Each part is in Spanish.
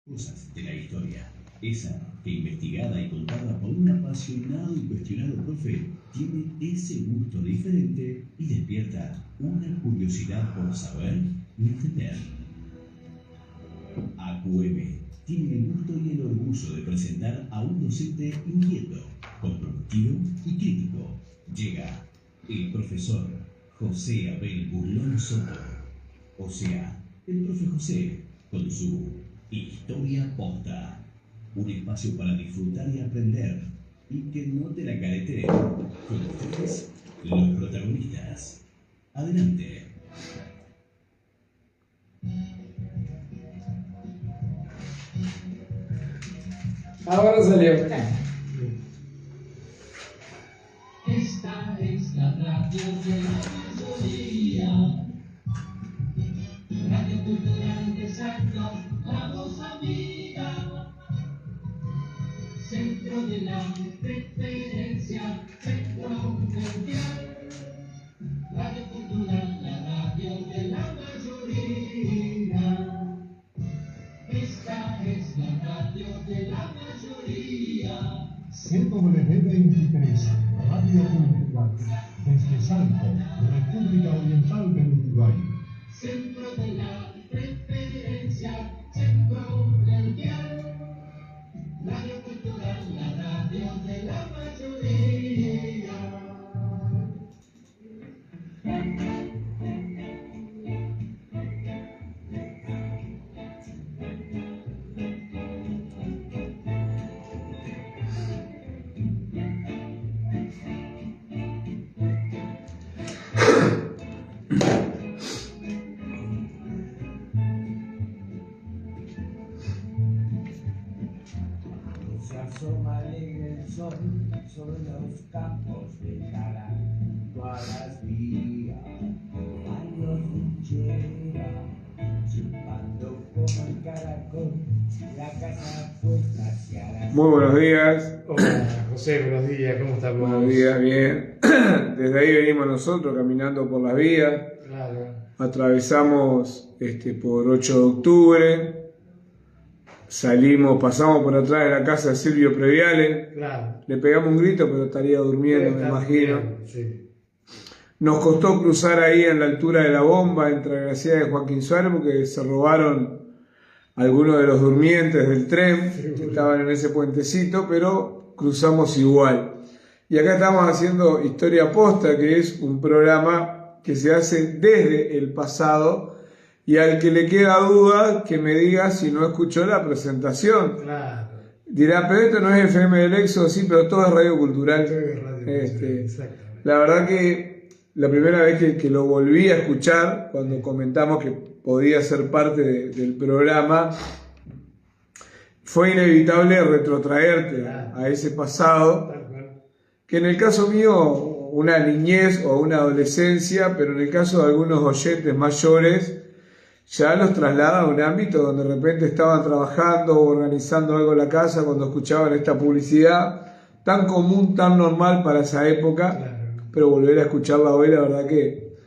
Cosas de la historia. Esa que investigada y contada por un apasionado y cuestionado profe, tiene ese gusto diferente y despierta una curiosidad por saber y entender. AQM tiene el gusto y el orgullo de presentar a un docente inquieto, constructivo y crítico. Llega el profesor José Abel Burlón Soto, o sea, el profe José, con su Historia Posta, un espacio para disfrutar y aprender, y que no te la careteen. Con ustedes, los protagonistas. Adelante. Ahora salió. Esta es la radio de la mayoría. Radio Cultural de Santos, la voz amiga. Centro de la referencia, centro mundial. Radio Cultural, la radio de la mayoría. Esta es la radio de la mayoría. CW23, Radio Cultural, desde Salto, República Oriental del Uruguay. Centro de la referencia, centro mundial. Radio Cultural, la radio de la mayoría. Se asoma alegre el sol sobre los campos de Jara, junto a las vías, años linchera, chupando como el caracol, la casa puesta hacia la... Muy buenos días. Hola José, buenos días, ¿cómo estamos? Buenos días, bien. Desde ahí venimos nosotros caminando por las vías. Claro. Atravesamos por 8 de octubre. Salimos, pasamos por atrás de la casa de Silvio Previale. Claro. Le pegamos un grito, pero estaría durmiendo, me imagino. Sí. Nos costó cruzar ahí en la altura de la bomba entre Graciela y Joaquín Suárez porque se robaron algunos de los durmientes del tren que estaban en ese puentecito, pero cruzamos igual. Y acá estamos haciendo Historia Posta, que es un programa que se hace desde el pasado, y al que le queda duda que me diga si no escuchó la presentación. Claro. Dirá, pero esto no es FM del Éxodo, sí, pero todo es radio cultural. Todo es radio cultural, exactamente. La verdad que la primera vez que lo volví a escuchar, cuando comentamos que podía ser parte del programa, fue inevitable retrotraerte a ese pasado, que en el caso mío, una niñez o una adolescencia, pero en el caso de algunos oyentes mayores, ya los traslada a un ámbito donde de repente estaban trabajando o organizando algo en la casa cuando escuchaban esta publicidad tan común, tan normal para esa época. Claro. Pero volver a escucharla hoy, la verdad que...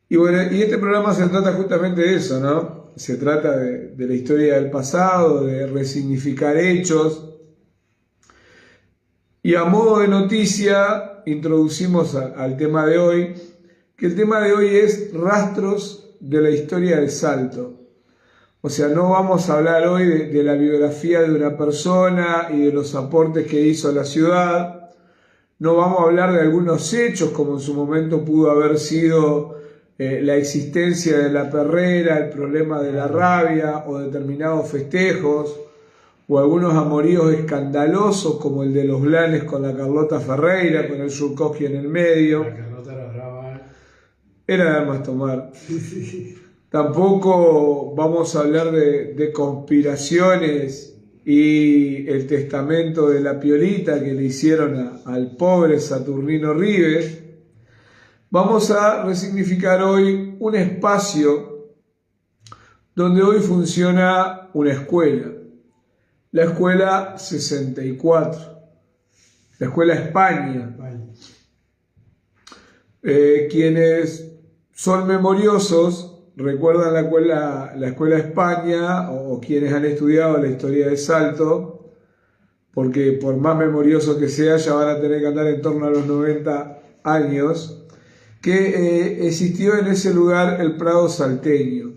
Y bueno, y este programa se trata justamente de eso, ¿no? Se trata de la historia del pasado, de resignificar hechos. Y a modo de noticia, introducimos al tema de hoy, que el tema de hoy es rastros de la historia del Salto. O sea, no vamos a hablar hoy de la biografía de una persona y de los aportes que hizo a la ciudad. No vamos a hablar de algunos hechos, como en su momento pudo haber sido la existencia de la perrera, el problema de la rabia o determinados festejos, o algunos amoríos escandalosos como el de los Blanes con la Carlota Ferreira, con el Surcoski en el medio. La Carlota era brava. Era de más tomar. Tampoco vamos a hablar de conspiraciones y el testamento de la Piolita que le hicieron al pobre Saturnino Rives. Vamos a resignificar hoy un espacio donde hoy funciona una escuela. La Escuela 64. La Escuela España. Quienes son memoriosos recuerdan la Escuela España o quienes han estudiado la historia de Salto, porque por más memorioso que sea, ya van a tener que andar en torno a los 90 años, que existió en ese lugar el Prado Salteño.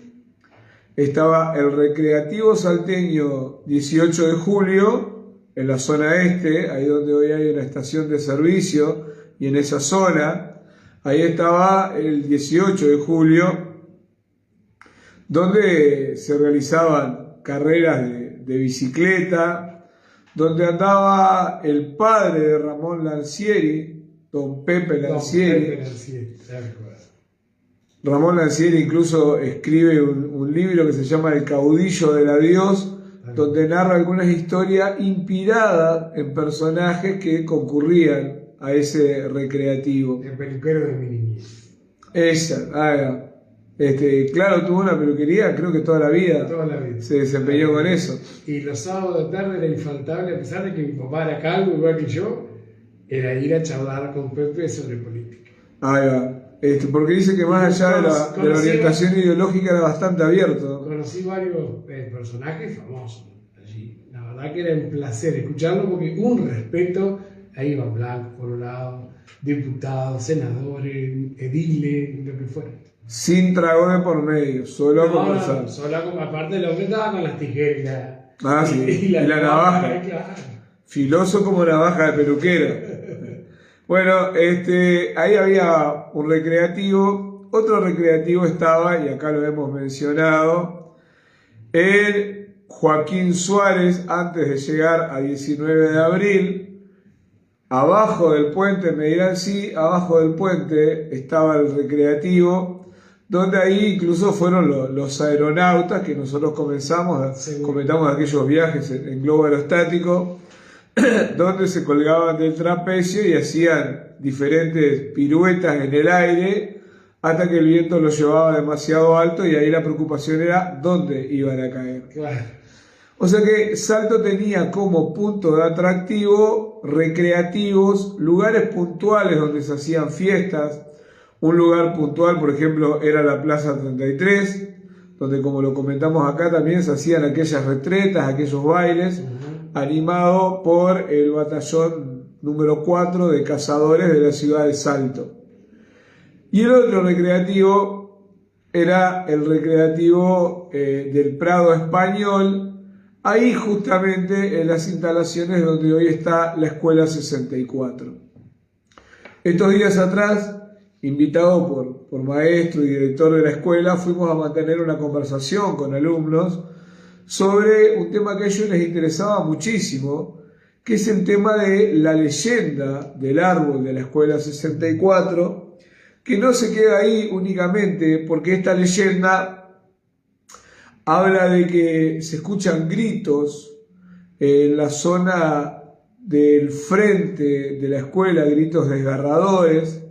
Estaba el Recreativo Salteño 18 de Julio, en la zona este, ahí donde hoy hay una estación de servicio, y en esa zona, ahí estaba el 18 de julio, donde se realizaban carreras de bicicleta, donde andaba el padre de Ramón Lancieri, don Pepe Lancieri. Ramón Lancieri incluso escribe un libro que se llama El caudillo del adiós, donde narra algunas historias inspiradas en personajes que concurrían a ese recreativo. El peluquero de mi niñez. Esa, claro, tuvo una peluquería, creo que toda la vida. Toda la vida. Se desempeñó con eso. Y los sábados de tarde era infaltable, a pesar de que mi papá era calvo igual que yo, era ir a charlar con Pepe sobre política. Ahí va. Porque dice que más allá de la orientación ideológica era bastante abierto. Conocí varios personajes famosos allí. La verdad que era un placer escucharlo porque un respeto, ahí iban blancos, colorados, diputados, senadores, ediles, lo que fuera. Sin trago de por medio, solo a conversar. No, solo aparte el hombre estaba con las tijeras. Sí, y la navaja. Claro. Filoso como navaja de peluquero. Bueno, ahí había un recreativo. Otro recreativo estaba, y acá lo hemos mencionado, en Joaquín Suárez, antes de llegar a 19 de abril. Abajo del puente, me dirán sí, abajo del puente estaba el recreativo, donde ahí incluso fueron los aeronautas que nosotros comentamos aquellos viajes en globo aerostático, donde se colgaban del trapecio y hacían diferentes piruetas en el aire hasta que el viento los llevaba demasiado alto y ahí la preocupación era dónde iban a caer. Claro. O sea que Salto tenía como punto de atractivo recreativos, lugares puntuales donde se hacían fiestas. Un lugar puntual, por ejemplo, era la Plaza 33, donde, como lo comentamos acá, también se hacían aquellas retretas, aquellos bailes, animado por el batallón número 4 de cazadores de la ciudad de Salto. Y el otro recreativo era el recreativo del Prado Español, ahí justamente en las instalaciones donde hoy está la Escuela 64. Estos días atrás, invitado por maestro y director de la escuela, fuimos a mantener una conversación con alumnos sobre un tema que a ellos les interesaba muchísimo, que es el tema de la leyenda del árbol de la Escuela 64, que no se queda ahí únicamente porque esta leyenda habla de que se escuchan gritos en la zona del frente de la escuela, gritos desgarradores.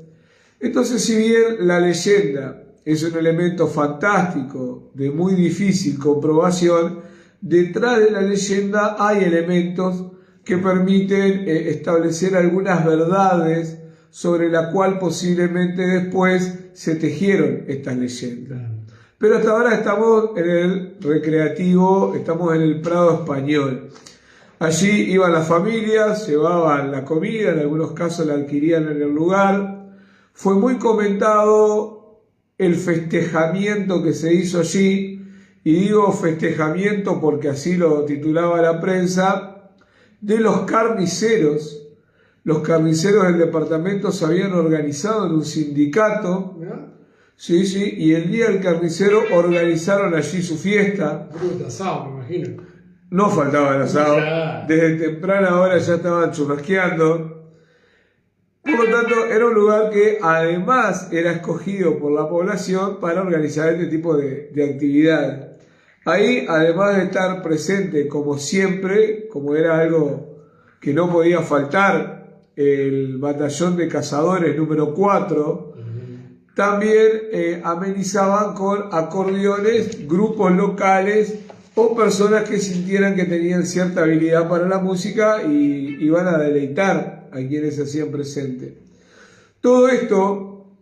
Entonces, si bien la leyenda es un elemento fantástico, de muy difícil comprobación, detrás de la leyenda hay elementos que permiten establecer algunas verdades sobre la cual posiblemente después se tejieron estas leyendas. Pero hasta ahora estamos en el recreativo, estamos en el Prado Español. Allí iban las familias, llevaban la comida, en algunos casos la adquirían en el lugar. Fue muy comentado el festejamiento que se hizo allí, y digo festejamiento porque así lo titulaba la prensa, de los carniceros. Los carniceros del departamento se habían organizado en un sindicato, sí, y el día del carnicero organizaron allí su fiesta. Asado, me imagino. No faltaba el asado, desde temprana hora ya estaban churrasqueando. Por lo tanto, era un lugar que además era escogido por la población para organizar este tipo de actividades. Ahí, además de estar presente como siempre, como era algo que no podía faltar, el batallón de cazadores número 4, también amenizaban con acordeones grupos locales o personas que sintieran que tenían cierta habilidad para la música y iban a deleitar a quienes se hacían presentes. Todo esto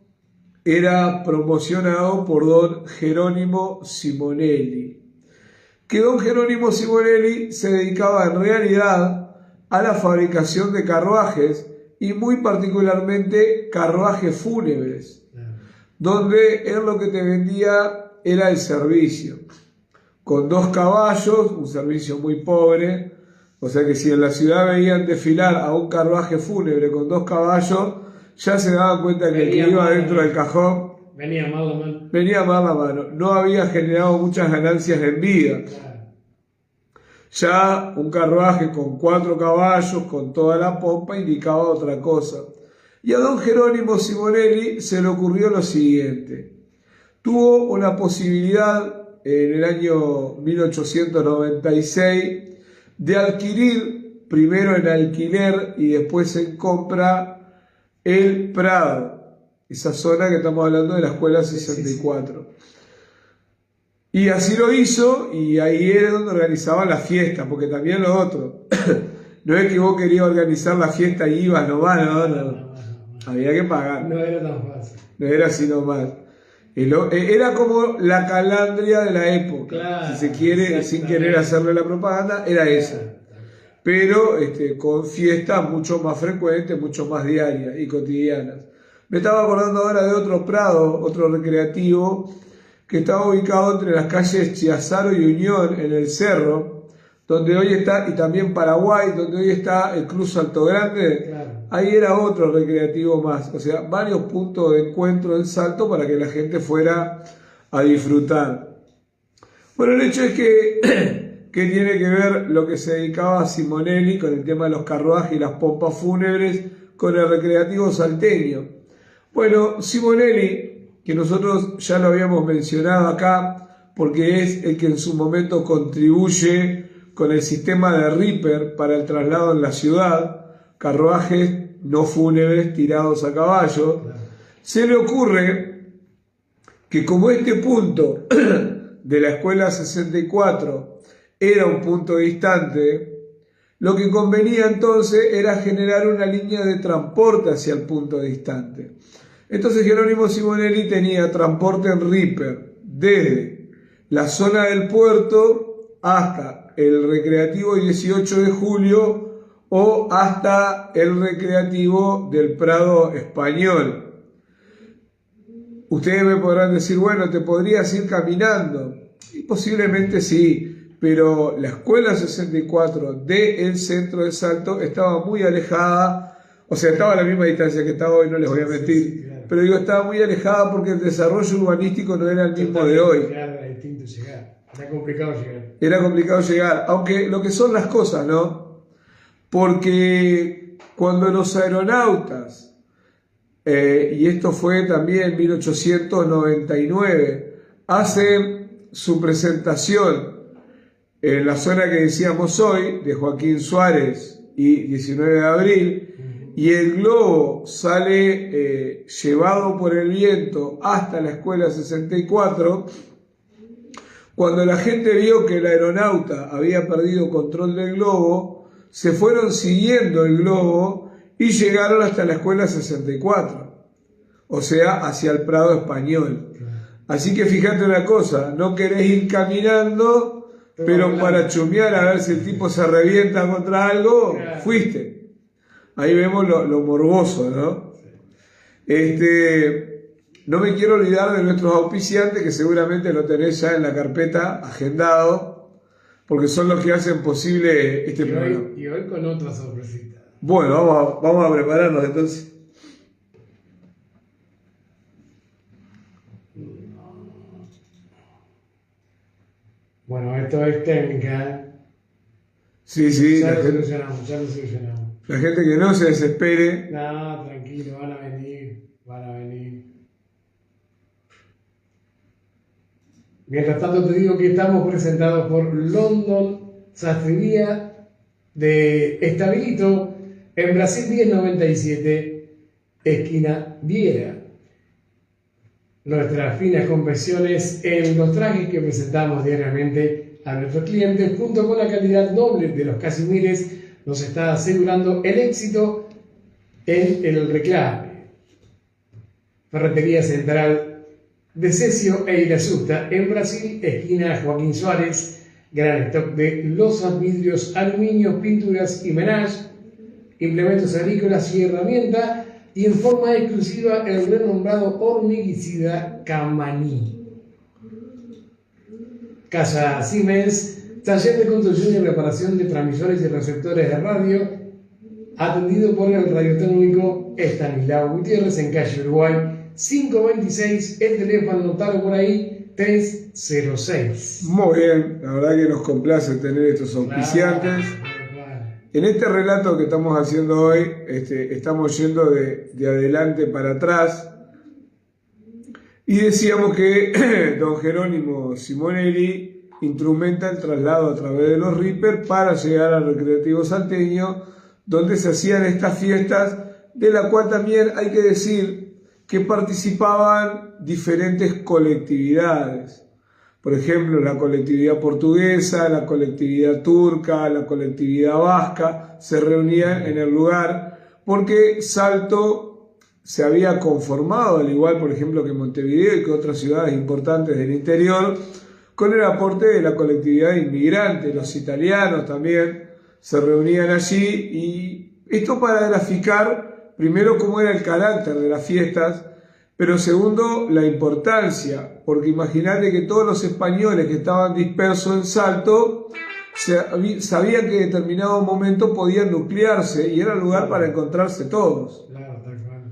era promocionado por don Jerónimo Simonelli. Que don Jerónimo Simonelli se dedicaba en realidad a la fabricación de carruajes y muy particularmente carruajes fúnebres, donde él lo que te vendía era el servicio, con 2 caballos, un servicio muy pobre, o sea que si en la ciudad veían desfilar a un carruaje fúnebre con 2 caballos, ya se daban cuenta que el que iba dentro del cajón venía mal la mano. venía mal la mano, no había generado muchas ganancias en vida. Claro. Ya un carruaje con 4 caballos, con toda la pompa, indicaba otra cosa. Y a don Jerónimo Simonelli se le ocurrió lo siguiente. Tuvo una posibilidad en el año 1896 de adquirir, primero en alquiler y después en compra, el Prado, esa zona que estamos hablando de la Escuela 64. Y así lo hizo, y ahí era donde organizaban la fiesta, porque también lo otro, no es que vos querías organizar la fiesta y ibas nomás, no. Había que pagar. No era tan fácil. No era así nomás. Era como la calandria de la época, Claro, si se quiere, sin querer hacerle la propaganda, era esa. Pero con fiestas mucho más frecuentes, mucho más diarias y cotidianas. Me estaba acordando ahora de otro Prado, otro recreativo, que estaba ubicado entre las calles Chiazaro y Unión, en el Cerro, donde hoy está, y también Paraguay, donde hoy está el Club Salto Grande. Claro. Ahí era otro recreativo más, o sea, varios puntos de encuentro en Salto para que la gente fuera a disfrutar. Bueno, el hecho es que tiene que ver lo que se dedicaba a Simonelli con el tema de los carruajes y las pompas fúnebres con el recreativo salteño. Bueno, Simonelli, que nosotros ya lo habíamos mencionado acá, porque es el que en su momento contribuye con el sistema de Reaper para el traslado en la ciudad, carruajes no fúnebres tirados a caballo, se le ocurre que como este punto de la Escuela 64 era un punto distante, lo que convenía entonces era generar una línea de transporte hacia el punto distante. Entonces Jerónimo Simonelli tenía transporte en Reaper desde la zona del puerto hasta el recreativo 18 de julio o hasta el recreativo del Prado Español. Ustedes me podrán decir, bueno, ¿te podrías ir caminando? Y posiblemente sí, pero la Escuela 64 del centro de Salto estaba muy alejada, o sea, estaba a la misma distancia que está hoy, no les voy a mentir, Claro. pero digo, estaba muy alejada porque el desarrollo urbanístico no era el mismo de hoy. Claro, era distinto llegar. Era complicado llegar. Era complicado llegar, aunque lo que son las cosas, ¿no? Porque cuando los aeronautas, y esto fue también en 1899, hacen su presentación en la zona que decíamos hoy, de Joaquín Suárez y 19 de abril, y el globo sale llevado por el viento hasta la Escuela 64, cuando la gente vio que el aeronauta había perdido control del globo, se fueron siguiendo el globo y llegaron hasta la Escuela 64, o sea, hacia el Prado Español. Así que fíjate una cosa, no querés ir caminando, pero para chumear a ver si el tipo se revienta contra algo, fuiste. Ahí vemos lo morboso, ¿no? No me quiero olvidar de nuestros auspiciantes, que seguramente lo tenés ya en la carpeta agendado, porque son los que hacen posible este programa. Y hoy con otra sorpresita. Bueno, vamos a prepararnos entonces. Bueno, esto es técnica. Sí, Ya la lo gente, solucionamos, ya lo solucionamos. la gente que no se desespere. No, tranquilo, van a venir, van a venir. Mientras tanto te digo que estamos presentados por London Sastrería de Estabilito en Brasil 1097, esquina Viera. Nuestras finas confecciones en los trajes que presentamos diariamente a nuestros clientes, junto con la calidad noble de los casimires, nos está asegurando el éxito en el reclame. Ferretería Central de Cesio e Irasusta, en Brasil, esquina Joaquín Suárez. Gran stock de losas, vidrios, aluminios, pinturas y menage, implementos agrícolas y herramientas, y en forma exclusiva el renombrado hormiguicida Camaní. Casa Siemens, taller de construcción y reparación de transmisores y receptores de radio, atendido por el radiotécnico Estanislao Gutiérrez en calle Uruguay 526, el teléfono, anotalo por ahí, 306. Muy bien, la verdad que nos complace tener estos auspiciantes. Claro. En este relato que estamos haciendo hoy, estamos yendo de adelante para atrás. Y decíamos que don Jerónimo Simonelli instrumenta el traslado a través de los Reaper para llegar al Recreativo Salteño, donde se hacían estas fiestas, de la cual también hay que decir que participaban diferentes colectividades. Por ejemplo, la colectividad portuguesa, la colectividad turca, la colectividad vasca, se reunían en el lugar porque Salto se había conformado, al igual, por ejemplo, que Montevideo y que otras ciudades importantes del interior, con el aporte de la colectividad inmigrante. Los italianos también se reunían allí, y esto para graficar primero cómo era el carácter de las fiestas, pero segundo la importancia, porque imaginate que todos los españoles que estaban dispersos en Salto sabían que en determinado momento podían nuclearse y era el lugar para encontrarse todos. Claro, está claro.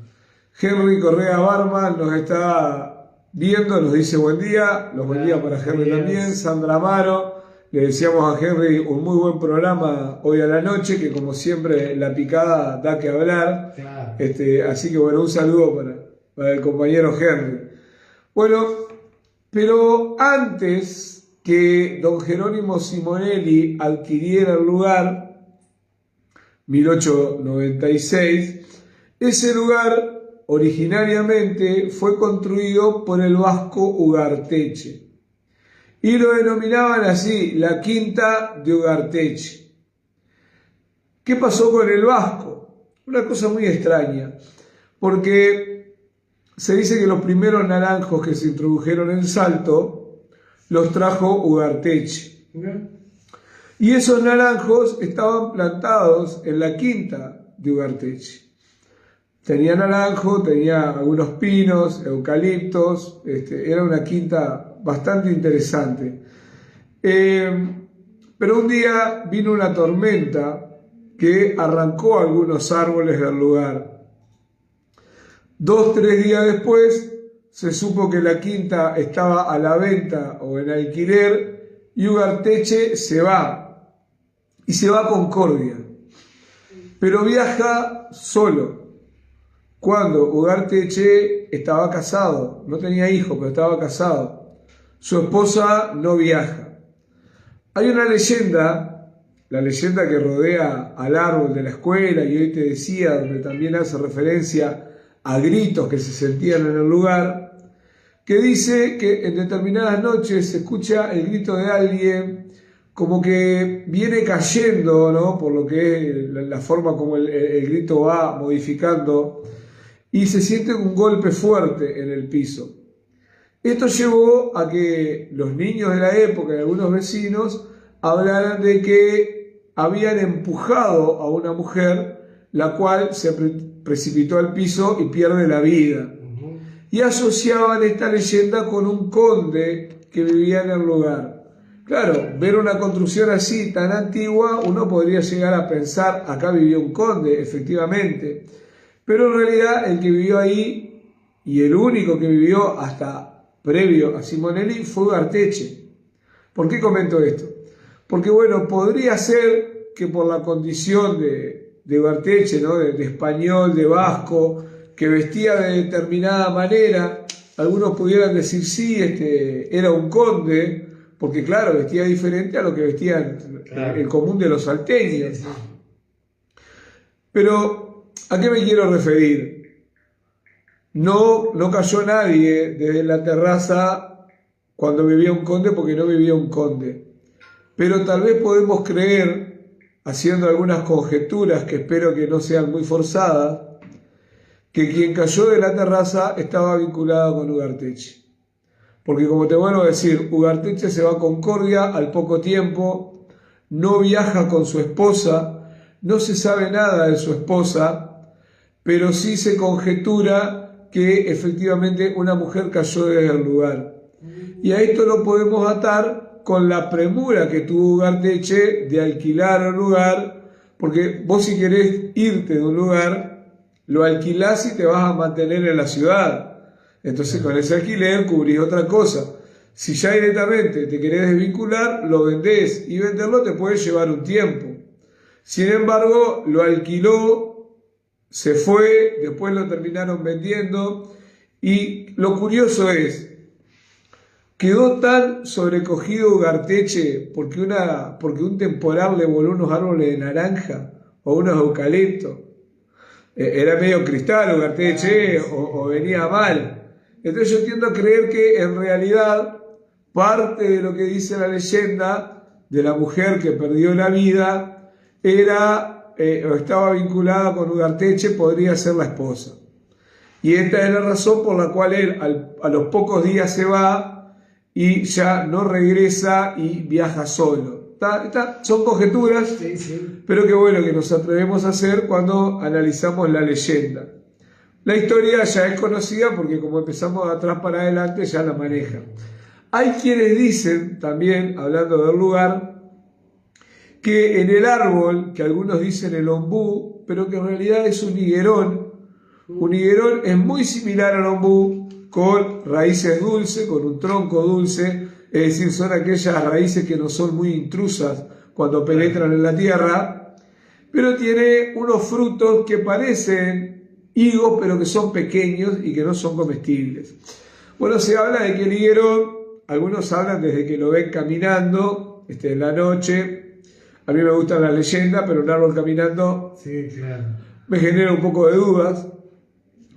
Henry Correa Barman nos está viendo, nos dice buen día, los buen día para Henry también. Sandra Amaro, le decíamos a Henry un muy buen programa hoy a la noche, que como siempre la picada da que hablar. Claro. Así que bueno, un saludo para el compañero Henry. Bueno, pero antes que don Jerónimo Simonelli adquiriera el lugar, 1896, ese lugar originariamente fue construido por el vasco Ugarteche y lo denominaban así, la Quinta de Ugarteche. ¿Qué pasó con el vasco? Una cosa muy extraña, porque se dice que los primeros naranjos que se introdujeron en Salto los trajo Ugarteche. Y esos naranjos estaban plantados en la Quinta de Ugarteche. Tenía naranjo, tenía algunos pinos, eucaliptos, era una quinta bastante interesante. Pero un día vino una tormenta que arrancó algunos árboles del lugar. 2-3 días después se supo que la quinta estaba a la venta o en alquiler y Ugarteche se va, y se va a Concordia, pero viaja solo. Cuando Ugarteche estaba casado, no tenía hijos, pero estaba casado. Su esposa no viaja. Hay una leyenda, la leyenda que rodea al árbol de la escuela, y hoy te decía, donde también hace referencia a gritos que se sentían en el lugar, que dice que en determinadas noches se escucha el grito de alguien como que viene cayendo, ¿no? Por lo que es la forma como el grito va modificando, y se siente un golpe fuerte en el piso. Esto llevó a que los niños de la época y algunos vecinos hablaran de que habían empujado a una mujer, la cual se precipitó al piso y pierde la vida. Y asociaban esta leyenda con un conde que vivía en el lugar. Claro, ver una construcción así tan antigua, uno podría llegar a pensar, acá vivió un conde, efectivamente. Pero en realidad el que vivió ahí, y el único que vivió hasta previo a Simonelli, fue Ugarteche. ¿Por qué comento esto? Porque bueno, podría ser que por la condición de Ugarteche, ¿no? de español, de vasco, que vestía de determinada manera, algunos pudieran decir sí, era un conde, porque claro, vestía diferente a lo que vestían el común de los salteños. Sí. Pero ¿a qué me quiero referir? No cayó nadie desde la terraza cuando vivía un conde, porque no vivía un conde. Pero tal vez podemos creer, haciendo algunas conjeturas que espero que no sean muy forzadas, que quien cayó de la terraza estaba vinculado con Ugarteche. Porque como te vuelvo a decir, Ugarteche se va a Concordia al poco tiempo, no viaja con su esposa, no se sabe nada de su esposa, pero sí se conjetura que efectivamente una mujer cayó desde el lugar. Y a esto lo podemos atar con la premura que tuvo Ugarteche de alquilar un lugar, porque vos si querés irte de un lugar, lo alquilás y te vas a mantener en la ciudad. Entonces con ese alquiler cubrís otra cosa. Si ya directamente te querés desvincular, lo vendés, y venderlo te puede llevar un tiempo. Sin embargo, lo alquiló, se fue, después lo terminaron vendiendo, y lo curioso es, quedó tan sobrecogido Ugarteche porque un temporal le voló unos árboles de naranja o unos eucaliptos. Era medio cristal Ugarteche, o venía mal. Entonces yo tiendo a creer que en realidad parte de lo que dice la leyenda de la mujer que perdió la vida era o estaba vinculada con Ugarteche, podría ser la esposa. Y esta es la razón por la cual él a los pocos días se va y ya no regresa y viaja solo. Son conjeturas, Sí. pero qué bueno que nos atrevemos a hacer cuando analizamos la leyenda. La historia ya es conocida porque como empezamos de atrás para adelante ya la manejan. Hay quienes dicen también, hablando del lugar, que en el árbol, que algunos dicen el ombú, pero que en realidad es un higuerón es muy similar al ombú, con raíces dulces, con un tronco dulce, es decir, son aquellas raíces que no son muy intrusas cuando penetran en la tierra, pero tiene unos frutos que parecen higos, pero que son pequeños y que no son comestibles. Bueno, se habla de que el higuerón, algunos hablan desde que lo ven caminando en la noche. A mí me gusta la leyenda, pero un árbol caminando Sí, claro. me genera un poco de dudas.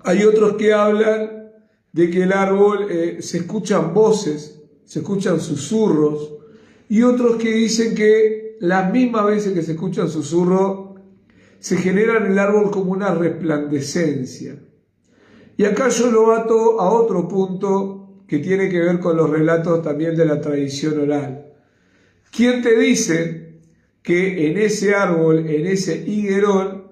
Hay otros que hablan de que el árbol se escuchan voces, se escuchan susurros, y otros que dicen que las mismas veces que se escuchan susurros se genera en el árbol como una resplandecencia. Y acá yo lo ato a otro punto que tiene que ver con los relatos también de la tradición oral. ¿Quién te dice que en ese árbol, en ese higuerón,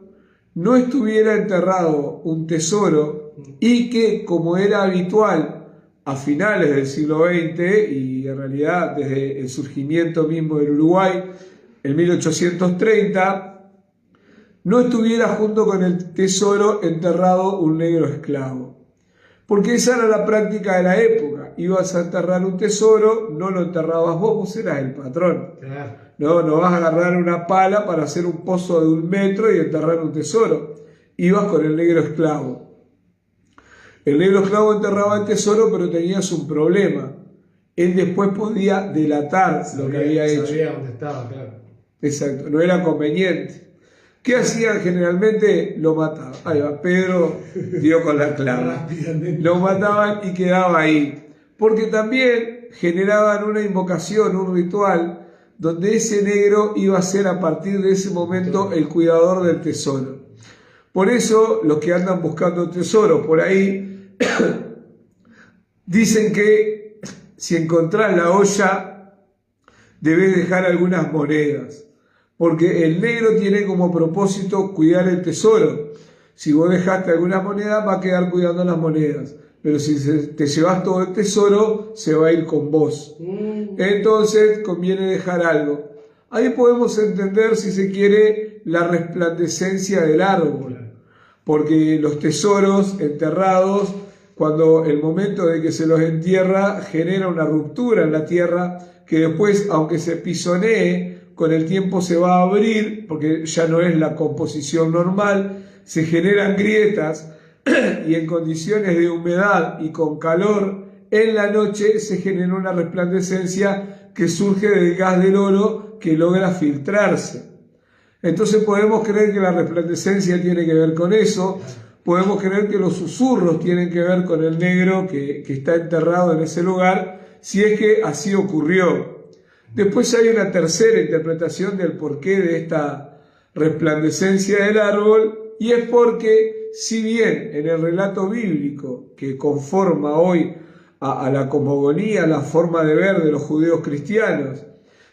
no estuviera enterrado un tesoro y que, como era habitual a finales del siglo XX y en realidad desde el surgimiento mismo del Uruguay, en 1830, no estuviera junto con el tesoro enterrado un negro esclavo? Porque esa era la práctica de la época. Ibas a enterrar un tesoro, no lo enterrabas vos eras el patrón. Claro. No vas a agarrar una pala para hacer un pozo de 1 metro y enterrar un tesoro. Ibas con el negro esclavo. El negro esclavo enterraba el tesoro, pero tenías un problema. Él después podía delatar lo que había hecho. Sabía dónde estaba, claro. Exacto, no era conveniente. ¿Qué hacían generalmente? Lo mataban. Ahí va, Pedro dio con la clave. Rápidamente. Lo mataban y quedaba ahí. Porque también generaban una invocación, un ritual, donde ese negro iba a ser a partir de ese momento el cuidador del tesoro. Por eso los que andan buscando tesoros por ahí dicen que si encontrás la olla debes dejar algunas monedas. Porque el negro tiene como propósito cuidar el tesoro. Si vos dejaste algunas monedas, va a quedar cuidando las monedas. Pero si te llevas todo el tesoro, se va a ir con vos. Entonces conviene dejar algo. Ahí podemos entender, si se quiere, la resplandecencia del árbol. Porque los tesoros enterrados, cuando el momento de que se los entierra, genera una ruptura en la tierra que después, aunque se pisonee, con el tiempo se va a abrir, porque ya no es la composición normal, se generan grietas y en condiciones de humedad y con calor, en la noche se genera una resplandecencia que surge del gas del oro que logra filtrarse. Entonces podemos creer que la resplandecencia tiene que ver con eso, podemos creer que los susurros tienen que ver con el negro que está enterrado en ese lugar, si es que así ocurrió. Después hay una tercera interpretación del porqué de esta resplandecencia del árbol, y es porque si bien en el relato bíblico que conforma hoy a la cosmogonía, la forma de ver de los judíos cristianos,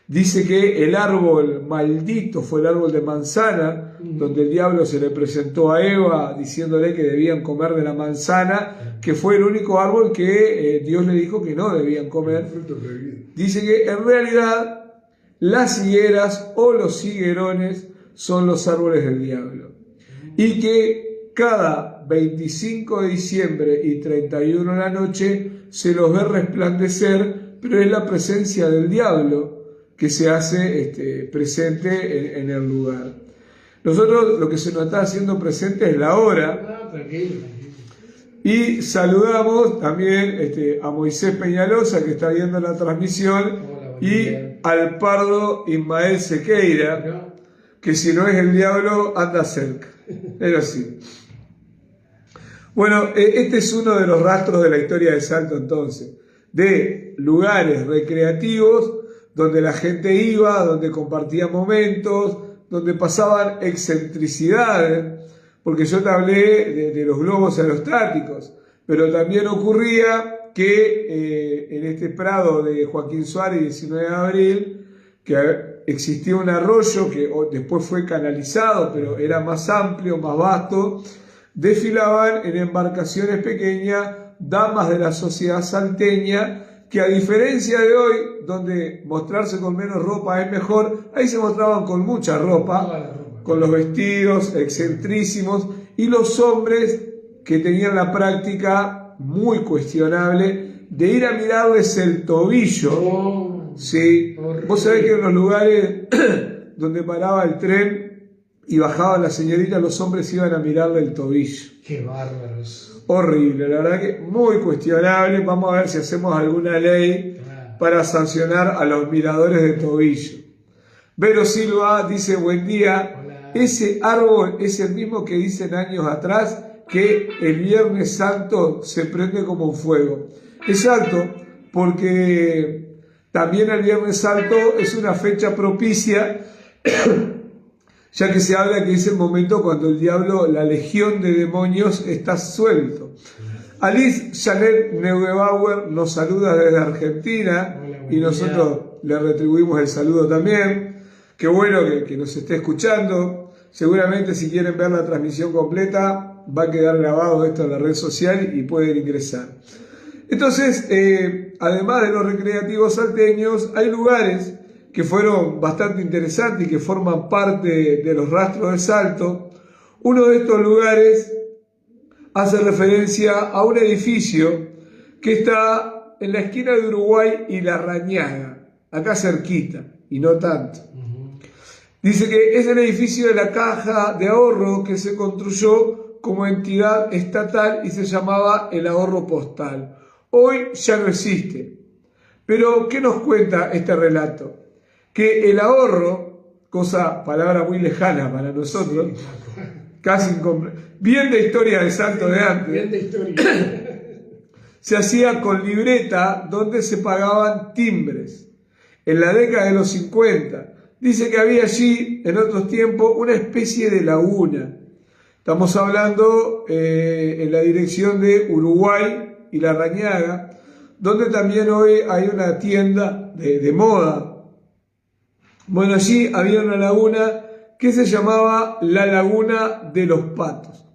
dice que el árbol maldito fue el árbol de manzana, donde el diablo se le presentó a Eva diciéndole que debían comer de la manzana, que fue el único árbol que Dios le dijo que no debían comer. Dice que en realidad las higueras o los higuerones son los árboles del diablo. Y que cada 25 de diciembre y 31 de la noche se los ve resplandecer, pero es la presencia del diablo que se hace presente en el lugar. Nosotros lo que se nos está haciendo presente es la hora. Tranquilo. Y saludamos también a Moisés Peñalosa, que está viendo la transmisión, Hola, y al Pardo Ismael Sequeira, que si no es el diablo anda cerca. Es así. Bueno, este es uno de los rastros de la historia de Salto, entonces, de lugares recreativos donde la gente iba, donde compartía momentos, donde pasaban excentricidades, porque yo te hablé de los globos aerostáticos, pero también ocurría que en este prado de Joaquín Suárez, 19 de abril, que existía un arroyo que después fue canalizado, pero era más amplio, más vasto, desfilaban en embarcaciones pequeñas damas de la sociedad salteña, que a diferencia de hoy, donde mostrarse con menos ropa es mejor, ahí se mostraban con mucha ropa, con los vestidos excentrísimos, y los hombres que tenían la práctica muy cuestionable de ir a mirarles el tobillo. Sí, vos sabés que en los lugares donde paraba el tren y bajaba la señorita, los hombres iban a mirarle el tobillo. Qué bárbaros. Horrible, la verdad que muy cuestionable. Vamos a ver si hacemos alguna ley para sancionar a los miradores de tobillo. Vero Silva dice: buen día. Hola. Ese árbol es el mismo que dicen años atrás que el Viernes Santo se prende como un fuego. Exacto, porque también el Viernes Santo es una fecha propicia, ya que se habla que es el momento cuando el diablo, la legión de demonios, está suelto. Alice Janet Neugebauer nos saluda desde Argentina. Hola, y nosotros le retribuimos el saludo también. Qué bueno que nos esté escuchando. Seguramente si quieren ver la transmisión completa va a quedar grabado esto en la red social y pueden ingresar. Entonces, además de los recreativos salteños, hay lugares que fueron bastante interesantes y que forman parte de los rastros de Salto. Uno de estos lugares hace referencia a un edificio que está en la esquina de Uruguay y La Rañaga, acá cerquita, y no tanto. Dice que es el edificio de la Caja de Ahorro que se construyó como entidad estatal y se llamaba el Ahorro Postal. Hoy ya no existe. Pero, ¿qué nos cuenta este relato? Que el ahorro, palabra muy lejana para nosotros, casi bien de historia de Salto de antes, Bien de historia. se hacía con libreta donde se pagaban timbres. En la década de los 50, dice que había allí, en otros tiempos, una especie de laguna. Estamos hablando en la dirección de Uruguay y La Rañaga, donde también hoy hay una tienda de moda. Bueno, allí había una laguna que se llamaba la Laguna de los Patos.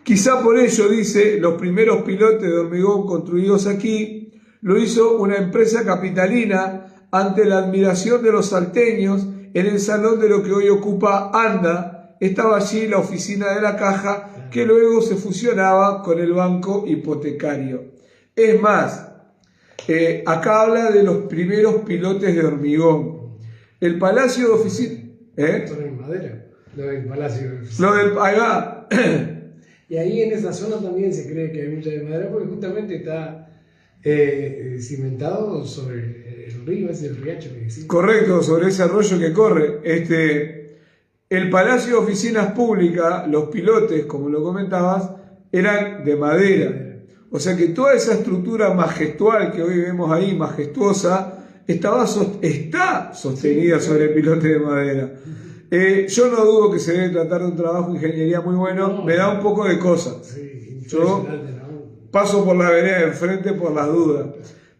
Quizá por ello, dice, los primeros pilotes de hormigón construidos aquí lo hizo una empresa capitalina ante la admiración de los salteños. En el salón de lo que hoy ocupa ANDA estaba allí la oficina de la Caja, que luego se fusionaba con el banco hipotecario. Es más, acá habla de los primeros pilotes de hormigón. El Palacio de Oficina... Esto no es madera, lo del Palacio de Oficina. Ahí va. Y ahí en esa zona también se cree que hay mucha de madera porque justamente está cimentado sobre el río, ese el riacho que existe. Correcto, sobre ese arroyo que corre. El Palacio de Oficinas Públicas, los pilotes, como lo comentabas, eran de madera. O sea que toda esa estructura majestual que hoy vemos ahí, majestuosa, está sostenida sobre el pilote de madera. Yo no dudo que se debe tratar de un trabajo de ingeniería muy bueno, No. me da un poco de cosas. Sí, Yo impresionante, ¿no? paso por la vereda de enfrente por las dudas.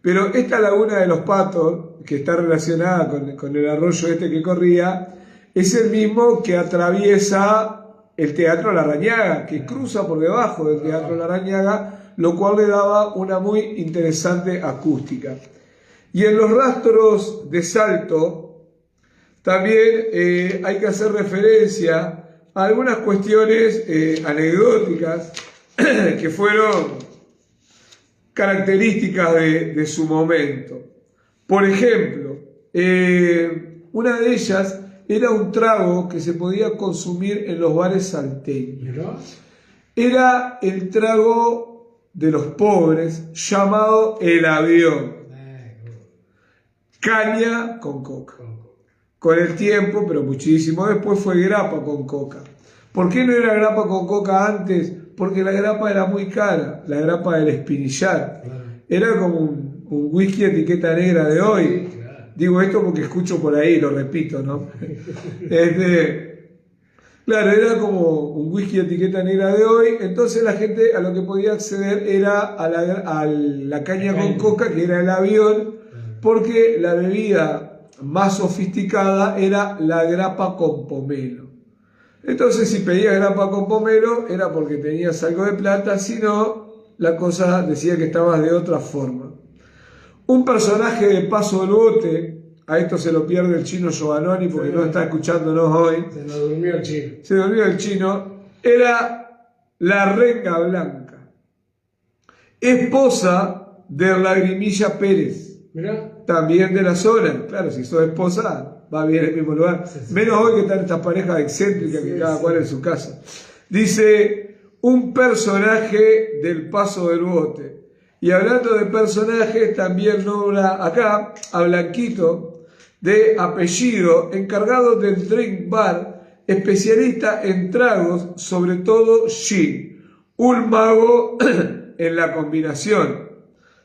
Pero esta laguna de los Patos, que está relacionada con el arroyo este que corría, es el mismo que atraviesa el Teatro Larrañaga, que cruza por debajo del Teatro Larrañaga, lo cual le daba una muy interesante acústica. Y en los rastros de Salto también hay que hacer referencia a algunas cuestiones anecdóticas que fueron características de su momento. Por ejemplo, una de ellas era un trago que se podía consumir en los bares salteños. ¿Mirá? Era el trago de los pobres llamado el avión. Caña con coca. Con el tiempo, pero muchísimo después, fue grapa con coca. ¿Por qué no era grapa con coca antes? Porque la grapa era muy cara, la grapa del espinillar. Claro. Era como un whisky etiqueta negra de hoy. Sí, claro. Digo esto porque escucho por ahí, lo repito, ¿no? Claro, era como un whisky etiqueta negra de hoy, entonces la gente a lo que podía acceder era a la caña con coca, que era el avión, porque la bebida más sofisticada era la grapa con pomelo. Entonces, si pedías grapa con pomelo, era porque tenías algo de plata, si no, la cosa decía que estabas de otra forma. Un personaje de Paso del Bote, a esto se lo pierde el chino Giovannoni porque no está escuchándonos hoy, Se nos durmió el chino. se me olvidó el chino, era la Renga Blanca, esposa de Lagrimilla Pérez, Mirá. también de la zona. Claro, si sos esposa, va bien en el mismo lugar. Sí. Menos hoy que están estas parejas excéntricas que Sí, cada sí. cual en su casa. Dice, un personaje del Paso del Bote. Y hablando de personajes, también nombra acá a Blanquito, de apellido, encargado del drink bar, especialista en tragos, sobre todo gin, un mago en la combinación.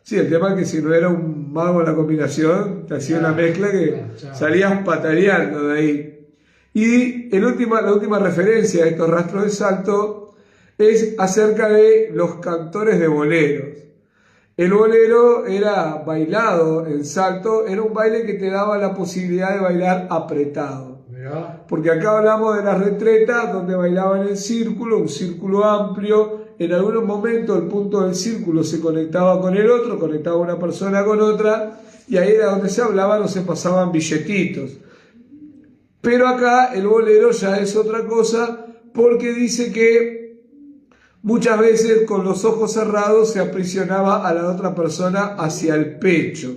Sí, el tema es que si no era un mago en la combinación, te hacía una mezcla que salías pataleando de ahí. Y la última referencia a estos rastros de Salto es acerca de los cantores de boleros. El bolero era bailado en Salto, era un baile que te daba la posibilidad de bailar apretado. Mirá. Porque acá hablamos de las retretas donde bailaban en círculo, un círculo amplio. En algunos momentos el punto del círculo se conectaba con el otro, conectaba una persona con otra, y ahí era donde se hablaban o se pasaban billetitos. Pero acá el bolero ya es otra cosa, porque dice que muchas veces con los ojos cerrados se aprisionaba a la otra persona hacia el pecho.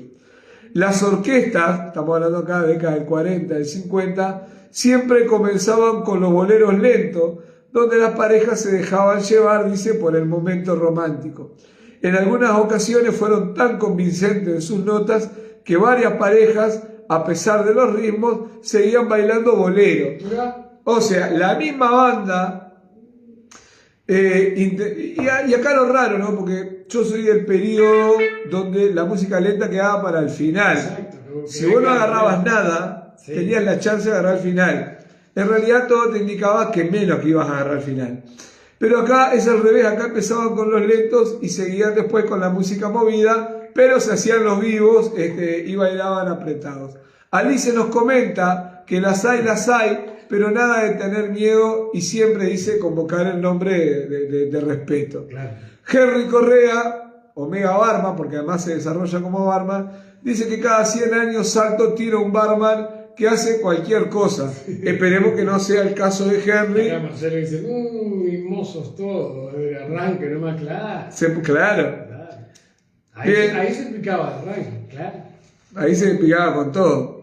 Las orquestas, estamos hablando acá de la década del 40, del 50, siempre comenzaban con los boleros lentos, donde las parejas se dejaban llevar, dice, por el momento romántico. En algunas ocasiones fueron tan convincentes en sus notas que varias parejas, a pesar de los ritmos, seguían bailando bolero. Mirá. O sea, la misma banda, y acá lo raro, ¿no? Porque yo soy del periodo donde la música lenta quedaba para el final. Exacto. Como Si que vos no venga, agarrabas mirá. nada, Sí. tenías la chance de agarrar el final. En realidad todo te indicaba que menos que ibas a agarrar el final. Pero acá es al revés, acá empezaban con los lentos y seguían después con la música movida, pero se hacían los vivos y bailaban apretados. Alice nos comenta que las hay, pero nada de tener miedo y siempre dice convocar el nombre de respeto. Claro. Henry Correa, Omega Barman, porque además se desarrolla como barman, dice que cada 100 años Salto tira un barman que hace cualquier cosa. Esperemos que no sea el caso de Henry. Acá Marcelo dice, mimosos todos, de arranque, no más claro. Claro, Claro. Bien. Ahí se picaba el arranque, claro. ahí se pegaba con todo.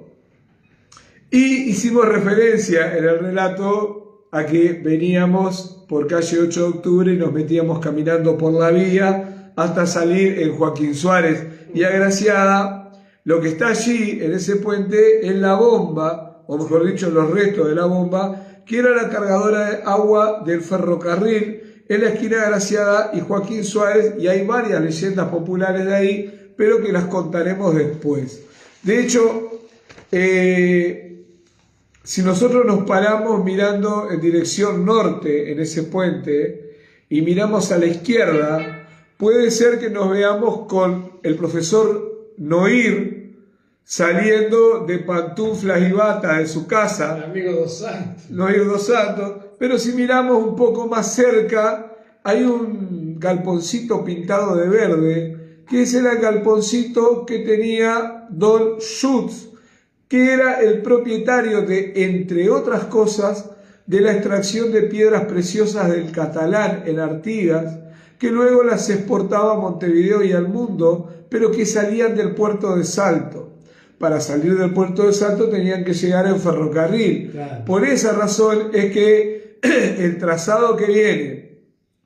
Y hicimos referencia en el relato a que veníamos por calle 8 de octubre y nos metíamos caminando por la vía hasta salir en Joaquín Suárez y Agraciada. Lo que está allí, en ese puente, es la bomba, o mejor dicho, los restos de la bomba, que era la cargadora de agua del ferrocarril en la esquina de Agraciada y Joaquín Suárez, y hay varias leyendas populares de ahí, pero que las contaremos después. De hecho, si nosotros nos paramos mirando en dirección norte en ese puente y miramos a la izquierda, puede ser que nos veamos con el profesor Noir saliendo de pantuflas y bata de su casa, El amigo Dos Santos. Noir dos Santos, pero si miramos un poco más cerca, hay un galponcito pintado de verde, que ese era el galponcito que tenía Don Schutz, que era el propietario de, entre otras cosas, de la extracción de piedras preciosas del Catalán en Artigas, que luego las exportaba a Montevideo y al mundo, pero que salían del puerto de Salto. Para salir del puerto de Salto tenían que llegar en ferrocarril. Claro. Por esa razón es que el trazado que viene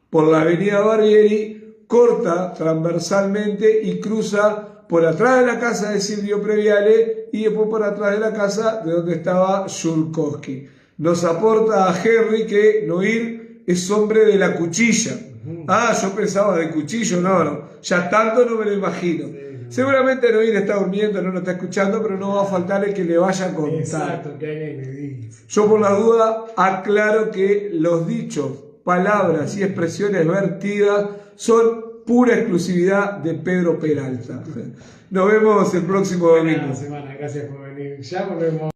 por la avenida Barbieri corta transversalmente y cruza por atrás de la casa de Silvio Previale y después por atrás de la casa de donde estaba Shulkowski. Nos aporta a Henry que Noir es hombre de la cuchilla. Ah, yo pensaba de cuchillo, no, ya tanto no me lo imagino. Seguramente Noir está durmiendo, no lo está escuchando, pero no va a faltar el que le vaya a contar. Exacto, que alguien me dice. Yo por la duda aclaro que los dichos, palabras y expresiones vertidas son pura exclusividad de Pedro Peralta. Nos vemos el próximo domingo. Buena semana, gracias por venir. Ya volvemos.